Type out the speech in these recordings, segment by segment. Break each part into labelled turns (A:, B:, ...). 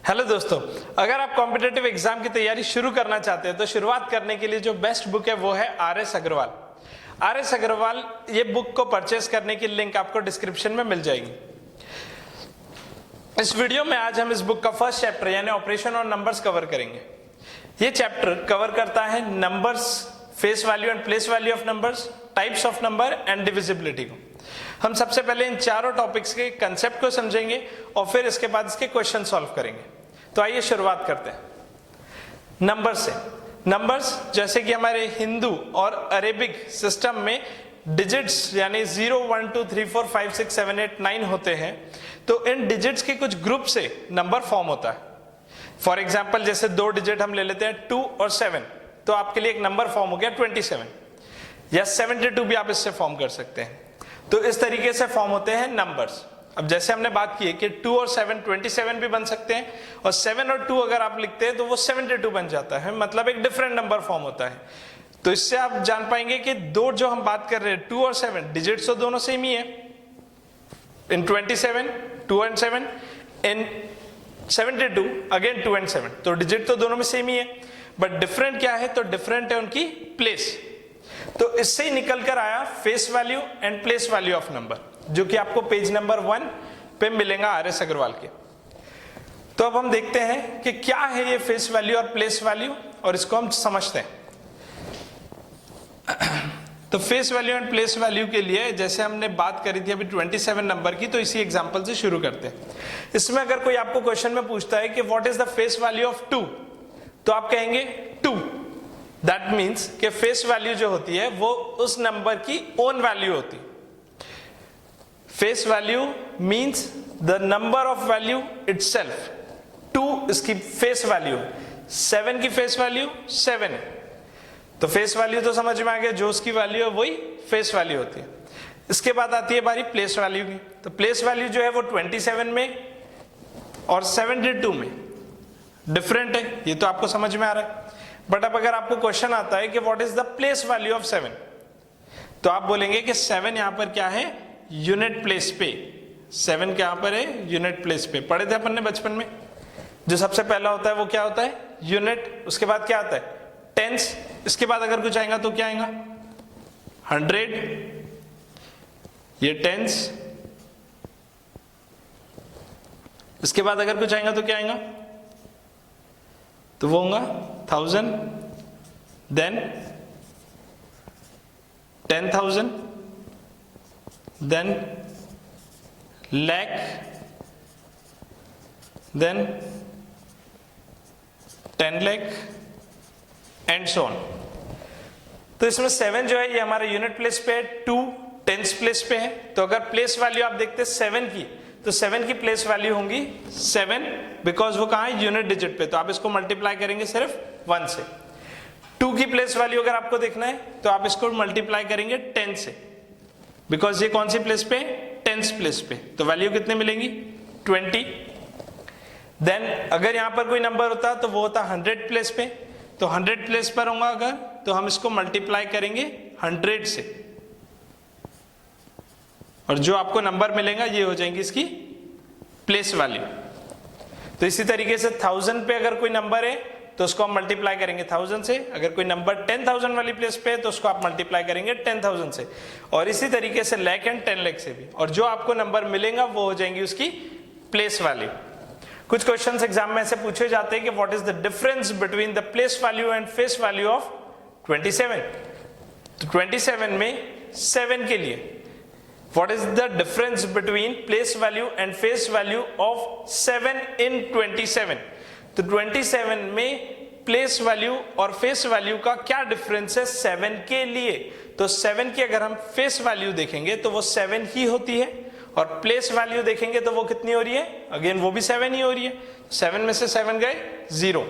A: Hello दोस्तों, अगर आप कॉम्पिटिटिव एग्जाम की तैयारी शुरू करना चाहते हैं तो शुरुआत करने के लिए जो बेस्ट बुक है वो है आर.एस. अग्रवाल। आर.एस. अग्रवाल ये बुक को परचेस करने की लिंक आपको डिस्क्रिप्शन में मिल जाएगी। इस वीडियो में आज हम इस बुक का फर्स्ट चैप्टर यानी ऑपरेशन और नंबर्स कवर करेंगे। ये चैप्टर कवर करता है numbers, face value and place value of numbers, types of number and divisibility को। हम सबसे पहले इन चारों टॉपिक्स के कंसेप्ट को समझेंगे और फिर इसके बाद इसके क्वेश्चन सॉल्व करेंगे। तो आइए शुरुआत करते हैं नंबर से। नंबर्स जैसे कि हमारे हिंदू और अरेबिक सिस्टम में डिजिट्स यानी 0, 1, 2, 3, 4, 5, 6, 7, 8, 9 होते हैं, तो इन डिजिट्स के कुछ ग्रुप से नंबर फॉर्म होता है। फॉर एग्जाम्पल जैसे दो डिजिट हम ले लेते हैं 2 और 7, तो आपके लिए एक नंबर फॉर्म हो गया 27 या 72 भी आप इससे फॉर्म कर सकते हैं। तो इस तरीके से फॉर्म होते हैं नंबर्स। अब जैसे हमने बात की है कि 2 और 7 27 भी बन सकते हैं, और 7 और 2 अगर आप लिखते हैं तो वो 72 बन जाता है, मतलब एक डिफरेंट नंबर फॉर्म होता है। तो इससे आप जान पाएंगे कि दो जो हम बात कर रहे हैं 2 और 7 डिजिट्स तो दोनों सेम ही है। इन 27 2 and 7, इन 72 अगेन 2 and 7, तो डिजिट तो दोनों में सेम ही है, बट डिफरेंट क्या है? तो डिफरेंट है उनकी प्लेस। तो इससे ही निकल कर आया face value and place value of number, जो कि आपको पेज नंबर 1 पे मिलेगा आर.एस. अग्रवाल के। तो अब हम देखते हैं कि क्या है ये फेस वैल्यू और प्लेस वैल्यू, और इसको हम समझते हैं। तो face value and place value के लिए जैसे हमने बात करी थी अभी 27 नंबर की, तो इसी एग्जांपल से शुरू करते हैं। इसमें अगर कोई आपको क्वेश्चन में पूछता है कि what is the face value of 2, तो आप कहेंगे 2। दैट मीन्स कि फेस वैल्यू जो होती है वो उस नंबर की ओन वैल्यू होती है। Face value means the number of value itself. 2 इसकी फेस वैल्यू, 7 की फेस वैल्यू 7 है। तो फेस वैल्यू तो समझ में आ गया, जो उसकी वैल्यू है वही फेस वैल्यू होती है। इसके बाद आती है बारी प्लेस वैल्यू की। तो प्लेस वैल्यू जो है वो 27 में और 72 में डिफरेंट है, ये तो आपको समझ में आ रहा है। बट अब अगर आपको क्वेश्चन आता है कि what is the place value of 7, तो आप बोलेंगे कि 7 यहां पर क्या है? यूनिट प्लेस पे। 7 क्या पर है? यूनिट प्लेस पे। पढ़े थे अपन ने बचपन में, जो सबसे पहला होता है वो क्या होता है? यूनिट। उसके बाद क्या आता है? टेंस। इसके बाद अगर कुछ आएगा तो क्या आएगा? 100, ये टेंस। इसके बाद अगर कुछ आएगा तो क्या आएगा? तो वो होगा 1000, then 10,000, then lakh, then 10 lakh and so on. तो इसमें 7 जो है ये हमारा यूनिट प्लेस पे है, 2 टेंस प्लेस पे है। तो अगर प्लेस वैल्यू आप देखते हैं 7 की, तो 7 की प्लेस वैल्यू होंगी 7, बिकॉज वो कहां है? यूनिट डिजिट पे। तो आप इसको मल्टीप्लाई करेंगे सिर्फ 1 से। 2 की प्लेस वैल्यू अगर आपको देखना है तो आप इसको मल्टीप्लाई करेंगे 10 से, बिकॉज ये कौन सी प्लेस पे? टेंस प्लेस पे। तो वैल्यू कितने मिलेंगी? 20। देन अगर यहां पर कोई नंबर होता तो वो होता 100 प्लेस पे। तो 100 प्लेस पर होगा अगर, तो हम इसको मल्टीप्लाई करेंगे 100 से, और जो आपको नंबर मिलेगा ये हो जाएंगी इसकी प्लेस वैल्यू। तो इसी तरीके से 1000 पे अगर कोई नंबर है तो उसको हम मल्टीप्लाई करेंगे 1000 से। अगर कोई नंबर 10,000 वाली प्लेस पे है तो उसको आप मल्टीप्लाई करेंगे 10,000 से, और इसी तरीके से lakh एंड 10 lakh से भी। और जो आपको नंबर मिलेगा वो हो जाएंगी उसकी प्लेस वैल्यू। कुछ क्वेश्चंस एग्जाम में ऐसे पूछे जाते हैं कि what is the difference between the place value and face value of 27। तो 27 में 7 के लिए what is the difference between place value and face value of 7 in 27? तो 27 में प्लेस वैल्यू और फेस वैल्यू का क्या डिफरेंस है 7 के लिए? तो 7 की अगर हम फेस वैल्यू देखेंगे तो वो 7 ही होती है, और प्लेस वैल्यू देखेंगे तो वो कितनी हो रही है? अगेन वो भी 7 ही हो रही है। 7 में से 7 गए 0।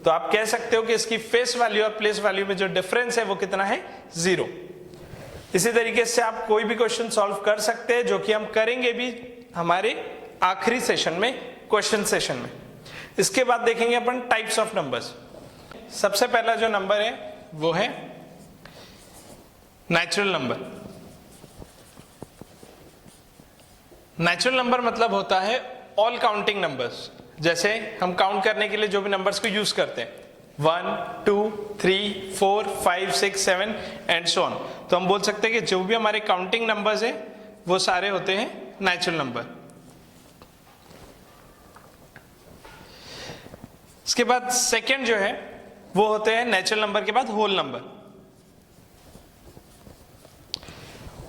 A: तो आप कह सकते हो कि इसकी फेस वैल्यू और प्लेस वैल्यू में जो डिफरेंस है वो कितना है? 0। इसी तरीके से आप कोई भी क्वेश्चन सॉल्व कर सकते हैं, जो कि हम करेंगे भी हमारे आखिरी सेशन में, क्वेश्चन सेशन में। इसके बाद देखेंगे अपन टाइप्स ऑफ नंबर्स। सबसे पहला जो नंबर है वो है नेचुरल नंबर। नेचुरल नंबर मतलब होता है ऑल काउंटिंग नंबर्स, जैसे हम काउंट करने के लिए जो भी नंबर्स को यूज करते हैं 1 2 3 4 5 6 7 एंड सो ऑन, तो हम बोल सकते हैं कि जो भी हमारे काउंटिंग नंबर्स है वो सारे होते हैं नेचुरल नंबर। इसके बाद सेकंड जो है वो होते हैं नेचुरल नंबर के बाद होल नंबर।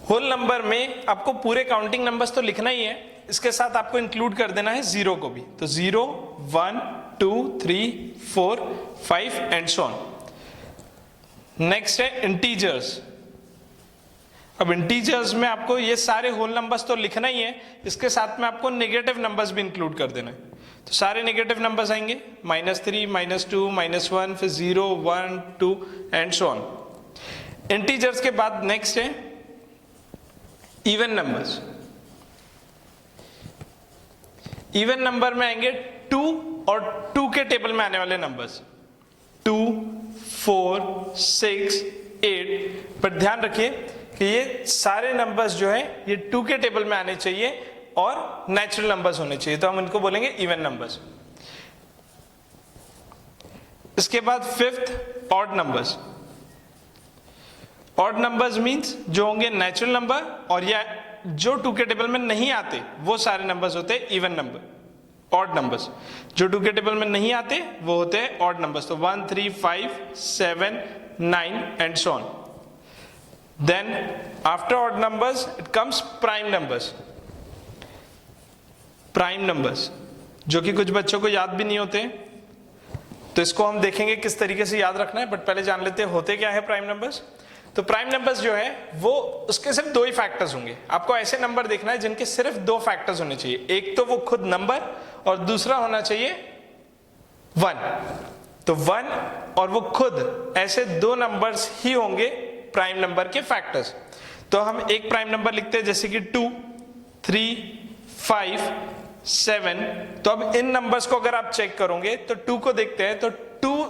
A: होल नंबर में आपको पूरे काउंटिंग नंबर्स तो लिखना ही है, इसके साथ आपको इंक्लूड कर देना है जीरो को भी, तो 0 1 2 3 4 5 एंड सो ऑन। नेक्स्ट है इंटीजर्स। अब इंटीजर्स में आपको ये सारे होल नंबर्स तो लिखना ही है, इसके साथ में आपको नेगेटिव नंबर्स भी इंक्लूड कर देना है, तो सारे नेगेटिव नंबर्स आएंगे -3 -2 -1 फिर 0 1 2 एंड सो ऑन। इंटीजर्स के बाद नेक्स्ट है इवन नंबर्स। इवन नंबर में आएंगे 2 और 2 के टेबल में आने वाले नंबर्स 2 4 6 8, पर ध्यान रखिए कि ये सारे नंबर्स जो है ये 2 के टेबल में आने चाहिए और नेचुरल नंबर्स होने चाहिए, तो हम इनको बोलेंगे इवन नंबर्स। इसके बाद fifth odd numbers. Odd numbers means जो होंगे नेचुरल नंबर और या जो 2 के टेबल में नहीं आते वो सारे नंबर्स होते हैं इवन नंबर। ऑड नंबर्स जो 2 के टेबल में नहीं आते वो होते हैं ऑड नंबर्स, तो 1 3 5 7 9 and so on. Then after odd numbers it comes prime numbers. Prime numbers जो कि कुछ बच्चों को याद भी नहीं होते, तो इसको हम देखेंगे किस तरीके से याद रखना है, बट पहले जान लेते हैं होते क्या है प्राइम नंबर्स। तो प्राइम नंबर्स जो है वो उसके सिर्फ 2 ही फैक्टर्स होंगे। आपको ऐसे नंबर देखना है जिनके सिर्फ 2 फैक्टर्स होने चाहिए, एक तो वो खुद नंबर और दूसरा होना चाहिए 1। तो 1 और वो खुद, ऐसे 2 नंबर्स ही होंगे प्राइम नंबर के फैक्टर्स। तो हम एक प्राइम नंबर लिखते हैं जैसे कि 2 3 5 7, तो अब इन नंबर्स को अगर आप चेक करोगे तो 2 को देखते हैं, तो 2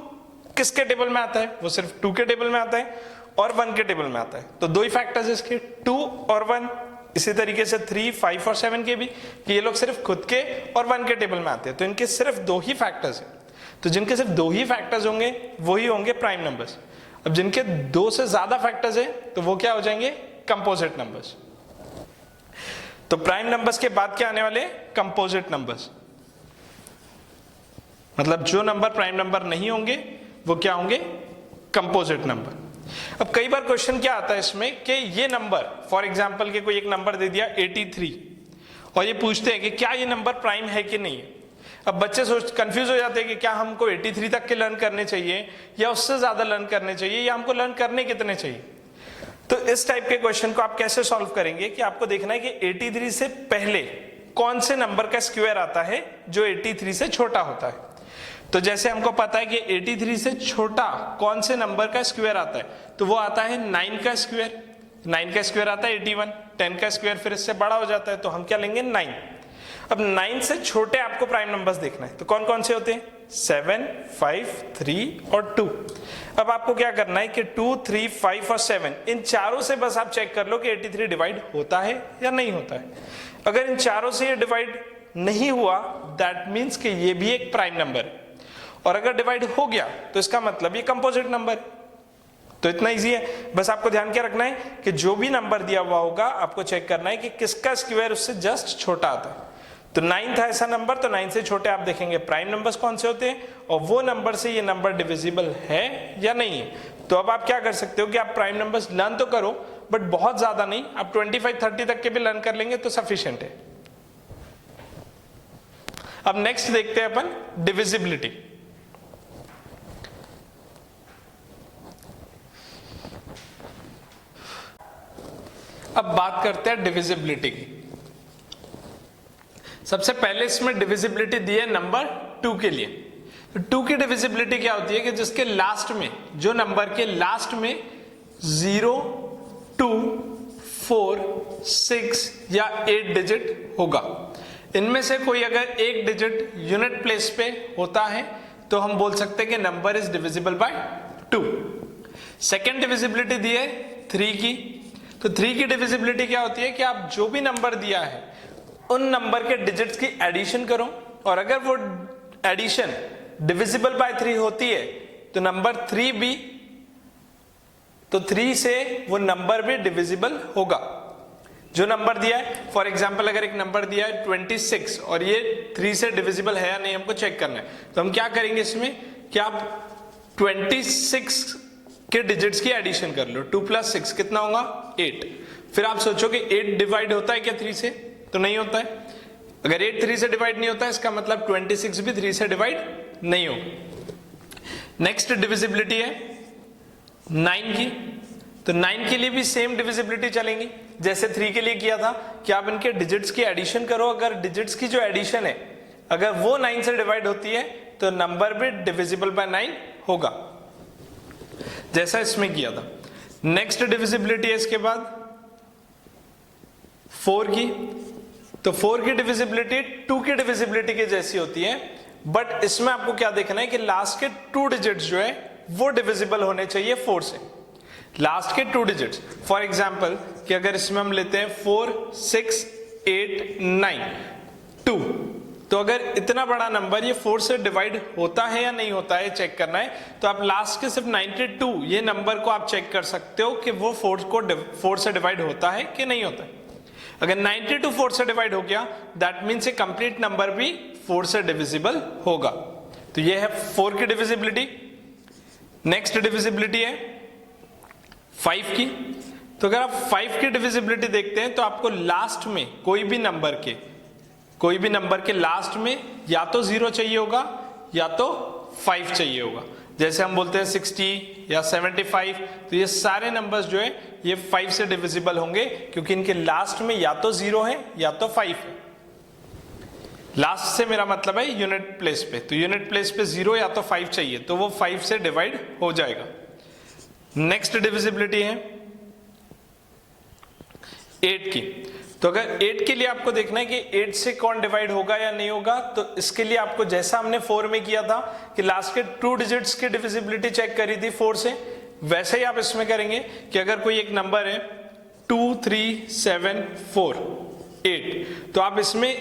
A: किसके टेबल में आता है, वो सिर्फ 2 के टेबल में आता है और 1 के टेबल में आता है, तो 2 ही फैक्टर्स इसके 2 और 1। इसी तरीके से 3 5 और 7 के भी, कि ये लोग सिर्फ खुद के और 1 के टेबल में आते हैं, तो इनके सिर्फ 2 ही फैक्टर्स हैं। तो जिनके सिर्फ 2 ही फैक्टर्स होंगे वही होंगे प्राइम नंबर्स। अब जिनके 2 से ज्यादा फैक्टर्स है तो वो क्या हो जाएंगे, कंपोजिट नंबर्स। तो प्राइम नंबर्स के बाद क्या आने वाले, कंपोजिट नंबर्स। मतलब जो नंबर प्राइम नंबर नहीं होंगे वो क्या होंगे, कंपोजिट नंबर। अब कई बार क्वेश्चन क्या आता है इसमें कि ये नंबर, फॉर एग्जांपल के कोई एक नंबर दे दिया 83 और ये पूछते हैं कि क्या ये नंबर प्राइम है कि नहीं है। अब बच्चे कंफ्यूज हो जाते हैं कि क्या हमको 83 तक के लर्न करने चाहिए या उससे ज्यादा लर्न करने चाहिए या हमको लर्न करने कितने चाहिए। तो इस टाइप के क्वेश्चन को आप कैसे सॉल्व करेंगे कि आपको देखना है कि 83 से पहले कौन से नंबर का स्क्वायर आता है जो 83 से छोटा होता है। तो जैसे हमको पता है कि 83 से छोटा कौन से नंबर का स्क्वायर आता है, तो वो आता है 9 का स्क्वायर। 9 का स्क्वायर आता है 81, 10 का स्क्वायर फिर इससे बड़ा हो जाता है, तो हम क्या लेंगे 9। अब 9 से छोटे आपको प्राइम नंबर्स देखना है, तो कौन कौन से होते हैं, 7 5 3 और 2। अब आपको क्या करना है कि 2 3 5 और 7 इन चारों से बस आप चेक कर लो कि 83 डिवाइड होता है या नहीं होता है। अगर इन चारों से ये डिवाइड नहीं हुआ दैट मीन्स कि ये भी एक प्राइम नंबर है, और अगर डिवाइड हो गया तो इसका मतलब ये कंपोजिट नंबर। तो इतना इजी है, बस आपको ध्यान क्या रखना है कि जो भी नंबर दिया हुआ होगा आपको चेक करना है कि किसका स्क्वायर उससे जस्ट छोटा आता है। तो 9 था ऐसा नंबर, तो 9 से छोटे आप देखेंगे प्राइम नंबर्स कौन से होते हैं और वो नंबर से ये नंबर डिविजिबल है या नहीं है। तो अब आप क्या कर सकते हो कि आप प्राइम नंबर्स लर्न तो करो बट बहुत ज्यादा नहीं, आप 25 30 तक के भी लर्न कर लेंगे तो सफिशिएंट है। अब नेक्स्ट देखते हैं अपन डिविजिबिलिटी। अब बात करते हैं डिविजिबिलिटी की। सबसे पहले इसमें डिविजिबिलिटी दी है नंबर 2 के लिए। तो 2 की डिविजिबिलिटी क्या होती है कि जिसके लास्ट में, जो नंबर के लास्ट में 0 2 4 6 या 8 डिजिट होगा, इनमें से कोई अगर एक डिजिट यूनिट प्लेस पे होता है तो हम बोल सकते हैं कि number is divisible by 2। Second divisibility दी है 3 की। तो 3 की डिविजिबिलिटी क्या होती है कि आप जो भी नंबर दिया है उन नंबर के डिजिट्स की एडिशन करो, और अगर वो एडिशन डिविजिबल बाय 3 होती है तो नंबर 3 भी, तो 3 से वो नंबर भी डिविजिबल होगा। जो नंबर दिया है, फॉर एग्जाम्पल अगर एक नंबर दिया है 26 और ये 3 से डिविजिबल है या नहीं हमको चेक करना है, तो हम क्या करेंगे इसमें कि आप 26 के डिजिट्स की एडिशन कर लो। 2 + 6 कितना होगा 8। फिर आप सोचो कि 8 डिवाइड होता है क्या 3 से, तो नहीं होता है। अगर 8 3 से डिवाइड नहीं होता है इसका मतलब 26 भी 3 से डिवाइड नहीं होगा। नेक्स्ट डिविजिबिलिटी है 9 की, तो 9 के लिए भी सेम डिविजिबिलिटी चलेंगी जैसे 3 के लिए किया था कि आप इनके डिजिट्स की एडिशन करो। अगर डिजिट्स की जो एडिशन है अगर वो 9 से डिवाइड होती है तो नंबर भी डिविजिबल बाय 9 होगा, जैसा इसमें किया था। नेक्स्ट डिविजिबिलिटी है इसके बाद 4 की, तो 4 की डिविजिबिलिटी 2 की डिविजिबिलिटी के जैसी होती है, बट इसमें आपको क्या देखना है कि लास्ट के 2 डिजिट्स जो है वो डिविजिबल होने चाहिए 4 से। लास्ट के 2 डिजिट्स, फॉर एग्जाम्पल कि अगर इसमें हम लेते हैं 4 6 8 9 2, तो अगर इतना बड़ा नंबर ये 4 से डिवाइड होता है या नहीं होता है चेक करना है, तो आप लास्ट के सिर्फ 92 ये नंबर को आप चेक कर सकते हो कि वो 4 से डिवाइड होता है कि नहीं होता है। अगर 92 4 से डिवाइड हो गया दैट मीन्स ये कंप्लीट नंबर भी 4 से डिविजिबल होगा। तो ये है 4 की डिविजिबिलिटी। नेक्स्ट डिविजिबिलिटी है 5 की, तो अगर आप 5 की डिविजिबिलिटी देखते हैं तो आपको लास्ट में कोई भी नंबर के लास्ट में या तो 0 चाहिए होगा या तो 5 चाहिए होगा। जैसे हम बोलते हैं 60 या 75, तो ये सारे नंबर्स जो है ये 5 से डिविजिबल होंगे क्योंकि इनके लास्ट में या तो 0 है या तो 5 है। लास्ट से मेरा मतलब है यूनिट प्लेस पे, तो यूनिट प्लेस पे 0 या तो 5 चाहिए, तो वो 5 से डिवाइड हो जाएगा। नेक्स्ट डिविजिबिलिटी है 8 की, तो अगर 8 के लिए आपको देखना है कि 8 से कौन डिवाइड होगा या नहीं होगा, तो इसके लिए आपको जैसा हमने 4 में किया था कि लास्ट के 2 डिजिट्स की डिविजिबिलिटी चेक करी थी 4 से, वैसे ही आप इसमें करेंगे कि अगर कोई एक नंबर है 2 3 7 4 8, तो आप इसमें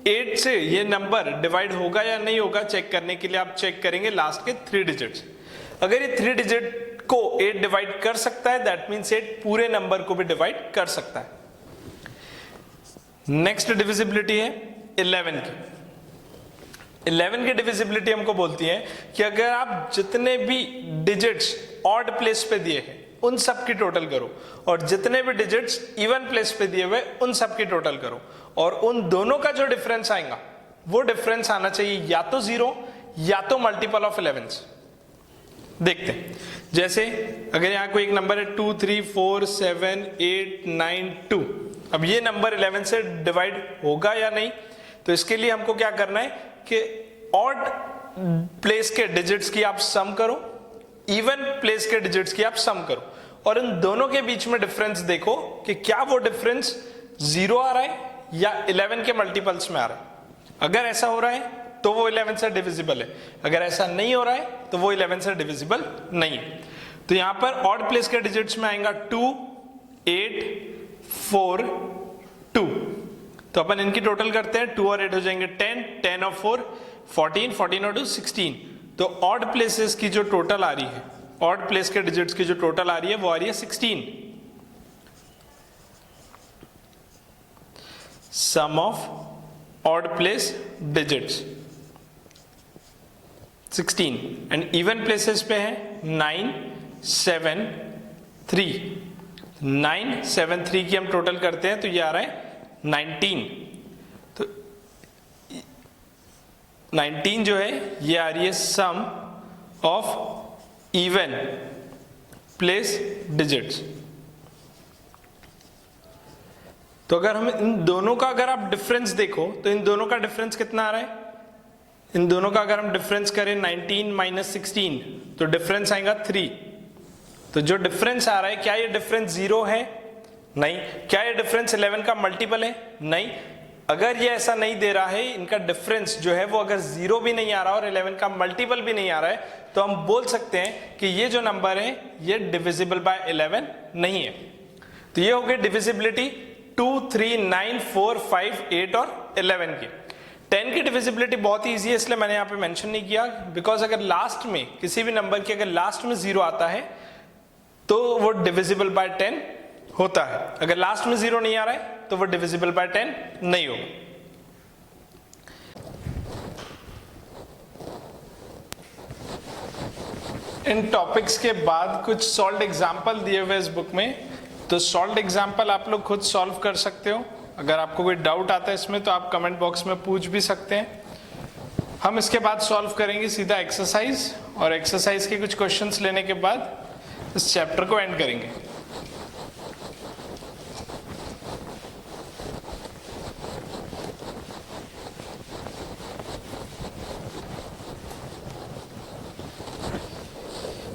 A: 8 से ये नंबर डिवाइड होगा या नहीं होगा चेक करने के लिए आप चेक करेंगे लास्ट के 3 डिजिट्स। अगर ये 3 डिजिट को 8 डिवाइड कर सकता है दैट मीन्स 8 पूरे नंबर को भी डिवाइड कर सकता है। नेक्स्ट डिविजिबिलिटी है 11 की। 11 की डिविजिबिलिटी हमको बोलती है कि अगर आप जितने भी डिजिट्स ऑड प्लेस पे दिए हैं उन सब की टोटल करो और जितने भी डिजिट्स इवन प्लेस पे दिए हुए उन सब की टोटल करो, और उन दोनों का जो डिफरेंस आएगा वो डिफरेंस आना चाहिए या तो 0 या तो मल्टीपल ऑफ 11। देखते हैं, जैसे अगर यहां कोई एक नंबर है 2 3 4 7 8 9 2, अब ये नंबर 11 से डिवाइड होगा या नहीं, तो इसके लिए हमको क्या करना है कि ऑड प्लेस के डिजिट्स की आप सम करो, इवन प्लेस के डिजिट्स की आप सम करो, और इन दोनों के बीच में डिफरेंस देखो कि क्या वो डिफरेंस 0 आ रहा है या 11 के मल्टीपल्स में आ रहा है। अगर ऐसा हो रहा है तो वो 11 से डिविजिबल है, अगर ऐसा नहीं हो रहा है तो वो 11 से डिविजिबल नहीं है। तो यहां पर ऑड प्लेस के डिजिट्स में आएगा 2 8 4 2, तो अपन इनकी टोटल करते हैं, 2 और 8 हो जाएंगे 10, 10 और 4 14, 14 और 2 16। तो ऑड प्लेसेस की जो टोटल आ रही है, ऑड प्लेस के डिजिट्स की जो टोटल आ रही है वो आ रही है 16। Sum of odd place digits 16 and even places पे है 9 7 3। 9 7 3 की हम टोटल करते हैं तो ये आ रहा है 19। तो 19 जो है ये आ रही है सम ऑफ इवन प्लेस डिजिट्स। तो अगर हम इन दोनों का अगर आप डिफरेंस देखो तो इन दोनों का डिफरेंस कितना आ रहा है, इन दोनों का अगर हम डिफरेंस करें 19 माइनस 16 तो डिफरेंस आएगा 3। तो जो डिफरेंस आ रहा है क्या ये डिफरेंस 0 है? नहीं। क्या ये डिफरेंस 11 का मल्टीपल है? नहीं। अगर ये ऐसा नहीं दे रहा है, इनका डिफरेंस जो है वो अगर 0 भी नहीं आ रहा और 11 का मल्टीपल भी नहीं आ रहा है, तो हम बोल सकते हैं कि ये जो नंबर है ये डिविजिबल बाय 11 नहीं है। तो ये हो गई डिविजिबिलिटी 2 3 9 4 5 8 और 11 की। 10 की डिविजिबिलिटी बहुत ईजी है, इसलिए मैंने यहाँ पे मेंशन नहीं किया, बिकॉज अगर लास्ट में किसी भी नंबर की अगर लास्ट में 0 आता है तो वो डिविजिबल बाय 10 होता है। अगर लास्ट में 0 नहीं आ रहा है तो वो डिविजिबल बाय 10 नहीं होगा। इन टॉपिक्स के बाद कुछ सॉल्व्ड एग्जाम्पल दिए हुए इस बुक में, तो सॉल्व्ड एग्जाम्पल आप लोग खुद सॉल्व कर सकते हो। अगर आपको कोई डाउट आता है इसमें तो आप कमेंट बॉक्स में पूछ भी सकते हैं। हम इसके बाद सॉल्व करेंगे सीधा एक्सरसाइज, और एक्सरसाइज के कुछ क्वेश्चंस लेने के बाद इस चैप्टर को एंड करेंगे।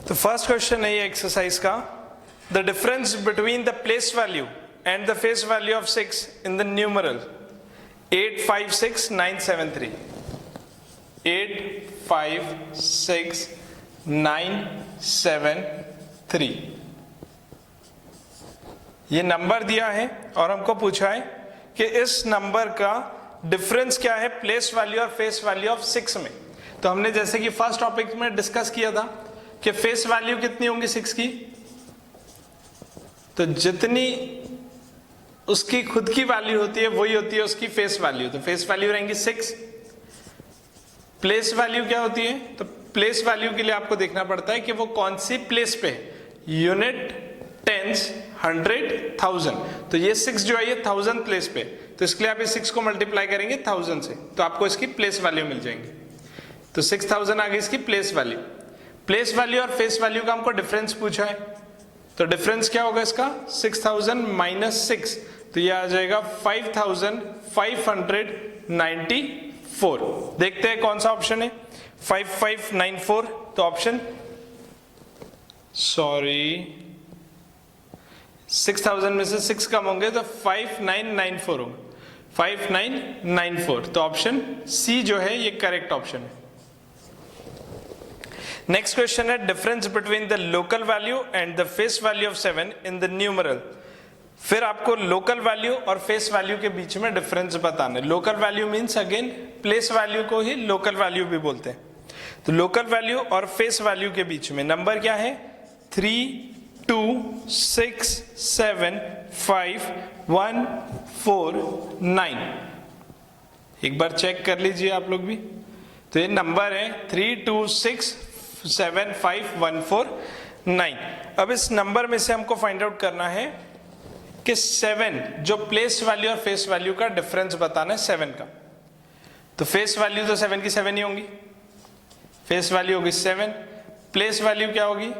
A: तो फर्स्ट क्वेश्चन है ये एक्सरसाइज का, the difference between the place value and the face value of 6 in the numeral 856973 856973 ये नंबर दिया है और हमको पूछा है कि इस नंबर का डिफरेंस क्या है प्लेस वैल्यू और फेस वैल्यू ऑफ 6 में। तो हमने जैसे कि फर्स्ट टॉपिक में डिस्कस किया था कि फेस वैल्यू कितनी होंगी 6 की, तो जितनी उसकी खुद की वैल्यू होती है वही होती है उसकी फेस वैल्यू। तो फेस वैल्यू रहेंगी 6। प्लेस वैल्यू क्या होती है, तो प्लेस वैल्यू के लिए आपको देखना पड़ता है कि वो कौन सी प्लेस पे है, यूनिट, टेंस, 100, 1000। तो ये 6 जो है ये 1000 प्लेस पे, तो इसके लिए आप इस 6 को मल्टीप्लाई करेंगे 1000 से, तो आपको इसकी प्लेस वैल्यू मिल जाएंगी। तो 6000 आ गई इसकी प्लेस वैल्यू। प्लेस वैल्यू और फेस वैल्यू का हमको डिफरेंस पूछा है, तो डिफरेंस क्या होगा इसका, 6000 माइनस 6, तो ये आ जाएगा 5594। देखते हैं कौन सा ऑप्शन है, 5594। तो ऑप्शन 6000 में से 6 कम होंगे तो 5994 होंगे, 5994। तो ऑप्शन सी जो है ये करेक्ट ऑप्शन है। नेक्स्ट क्वेश्चन है difference between the local value and the face value of 7 in the numeral. फिर आपको लोकल वैल्यू और फेस वैल्यू के बीच में डिफरेंस बताना है। Local value means again place value को ही लोकल वैल्यू भी बोलते हैं। तो लोकल वैल्यू और फेस वैल्यू के बीच में नंबर क्या है, 3 2 6 7 5 1 4 9। एक बार चेक कर लीजिए आप लोग भी। तो ये नंबर है 3 2 6 7 5 1 4 9। अब इस नंबर में से हमको फाइंड आउट करना है कि 7 जो प्लेस वैल्यू और फेस वैल्यू का डिफरेंस बताना है 7 का। तो फेस वैल्यू तो 7 की 7 ही होंगी, फेस वैल्यू होगी 7, प्लेस वैल्यू क्या होगी,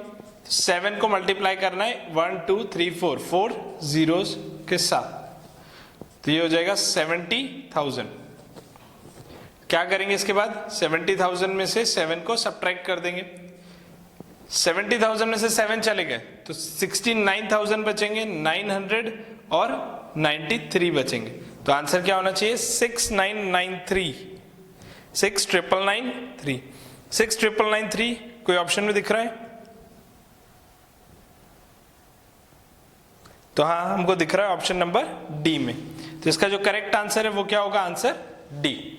A: 7 को मल्टीप्लाई करना है 1 2 3 4 4 जीरोस के साथ, तो ये हो जाएगा 70,000। क्या करेंगे इसके बाद, 70,000 में से 7 को सब्ट्रैक्ट कर देंगे। 70,000 में से 7 चले गए तो 69,000 बचेंगे, 900 और 93 बचेंगे। तो आंसर क्या होना चाहिए, 6993, 6993, 6993। कोई ऑप्शन में दिख रहा है, तो हाँ हमको दिख रहा है ऑप्शन नंबर डी में। तो इसका जो करेक्ट आंसर है वो क्या होगा, आंसर डी।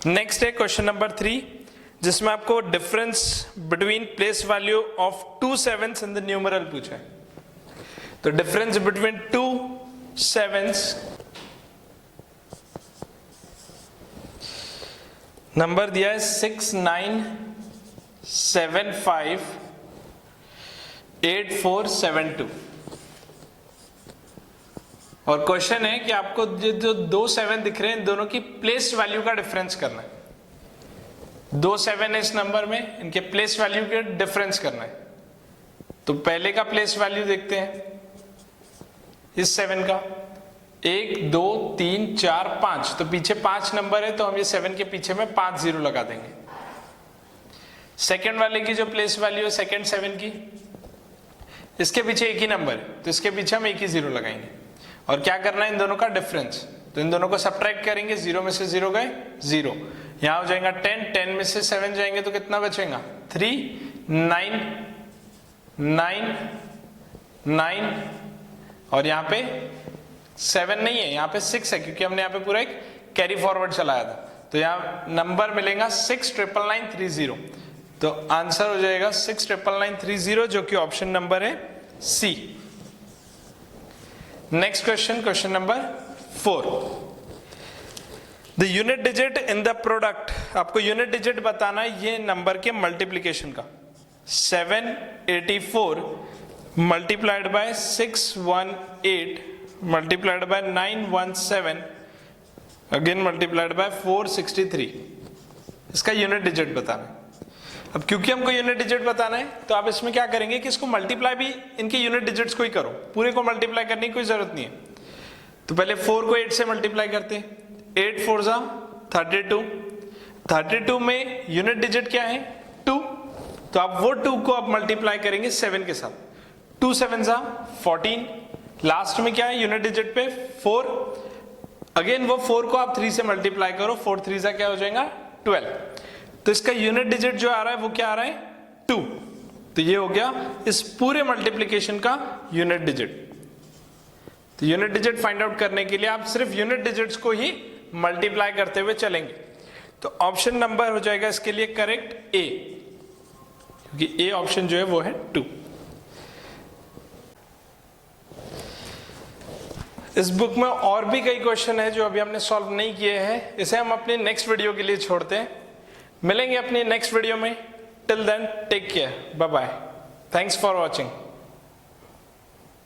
A: नेक्स्ट है क्वेश्चन नंबर 3, जिसमें आपको difference between place value of 2 7s in the numeral पूछा है। तो डिफरेंस बिटवीन 2 7s, नंबर दिया है 69758472 और क्वेश्चन है कि आपको जो 2 7 दिख रहे हैं इन दोनों की प्लेस वैल्यू का डिफरेंस करना है। 2 7 है इस नंबर में, इनके प्लेस वैल्यू के डिफरेंस करना है। तो पहले का प्लेस वैल्यू देखते हैं इस 7 का, 1 2 3 4 5, तो पीछे 5 नंबर है तो हम ये 7 के पीछे में 5 जीरो लगा देंगे। सेकंड वाले की जो प्लेस वैल्यू है सेकंड 7 की, इसके पीछे एक ही नंबर है तो इसके पीछे हम एक ही जीरो लगाएंगे। और क्या करना है, इन दोनों का डिफरेंस, तो इन दोनों को सब्ट्रैक्ट करेंगे, 0 में से 0 गए 0, यहां हो जाएगा 10, 10 में से 7 जाएंगे तो कितना बचेगा, 3 9 9 9, और यहाँ पे 7 नहीं है, यहाँ पे 6 है क्योंकि हमने यहाँ पे पूरा एक कैरी फॉरवर्ड चलाया था। तो यहाँ नंबर मिलेगा 6,999,30। तो आंसर हो जाएगा 6,999,30 जो कि ऑप्शन नंबर है C. Next question, question number 4। The unit digit in the product, आपको यूनिट डिजिट बताना है ये नंबर के मल्टीप्लीकेशन का। 784 multiplied by 618 multiplied by 917 again multiplied by 463, इसका यूनिट डिजिट बताना है। अब क्योंकि हमको यूनिट डिजिट बताना है तो आप इसमें क्या करेंगे कि इसको मल्टीप्लाई भी इनके यूनिट डिजिट्स को ही करो, पूरे को मल्टीप्लाई करने की कोई जरूरत नहीं है। तो पहले 4 को 8 से मल्टीप्लाई करते हैं, 8 4 जा 32, 32 में यूनिट डिजिट क्या है 2, तो आप वो 2 को आप मल्टीप्लाई करेंगे 7 के साथ, 2 7 जा 14, लास्ट में क्या है यूनिट डिजिट पे 4, अगेन वो 4 को आप 3 से मल्टीप्लाई करो, 4 3 जा क्या हो जाएगा 12, तो इसका यूनिट डिजिट जो आ रहा है वो क्या आ रहा है 2। तो ये हो गया इस पूरे मल्टीप्लिकेशन का यूनिट डिजिट। तो यूनिट डिजिट फाइंड आउट करने के लिए आप सिर्फ यूनिट डिजिट्स को ही मल्टीप्लाई करते हुए चलेंगे। तो ऑप्शन नंबर हो जाएगा इसके लिए करेक्ट ए, क्योंकि ए ऑप्शन जो है वो है 2। इस बुक में और भी कई क्वेश्चन है जो अभी हमने सॉल्व नहीं किए हैं, इसे हम अपने नेक्स्ट वीडियो के लिए छोड़ते हैं। मिलेंगे अपनी नेक्स्ट वीडियो में, till then take care, bye bye, thanks for watching.